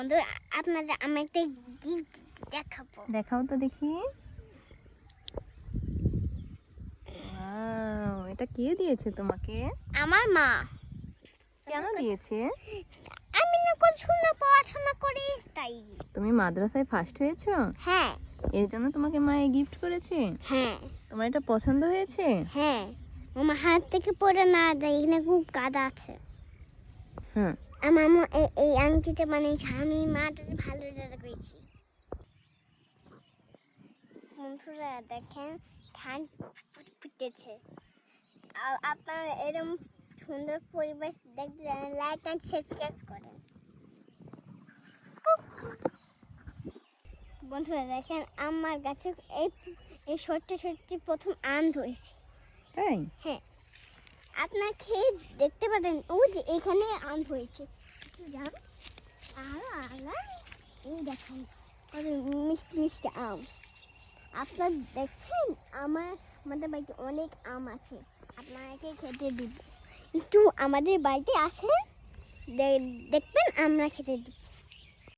বন্ধুরা আপনাদের আমি একটা গিফট দেখাবো। দেখাও তো দেখি। ওয়াও, এটা কে দিয়েছে তোমাকে? আমার মা। কেন দিয়েছে? আমি না পড়াশোনা করি তাই। তুমি মাদ্রাসায় ফার্স্ট হয়েছো? হ্যাঁ এর জন্য তোমাকে মা এই গিফট করেছে? হ্যাঁ তোমার এটা পছন্দ হয়েছে? হ্যাঁ। আমার হাত থেকে পড়ে না যায়, এখানে খুব কাদা আছে। হ্যাঁ। আমার এই আংটিটা বানিয়েছে, আমি মাটা ভালো রেজাল্ট করেছি। বন্ধুরা দেখেন ধান ফুটেছে। আপনারা এরকম সুন্দর পরিবেশ দেখতে লাইক অ্যান্ড সাবস্ক্রাইব করেন। বন্ধুরা দেখেন আমার গাছে এই ছোট্ট প্রথম আম ধরেছে। তাই? হ্যাঁ, আপনার খেয়ে দেখতে পারেন। ওই যে এখানে আম হয়েছে, যান এই দেখেন কত মিষ্টি মিষ্টি আম। আপনার দেখছেন আমাদের বাড়িতে অনেক আম আছে, আপনাকে খেতে দিব। একটু আমাদের বাড়িতে আসেন, দেখবেন আমরা খেতে দিব।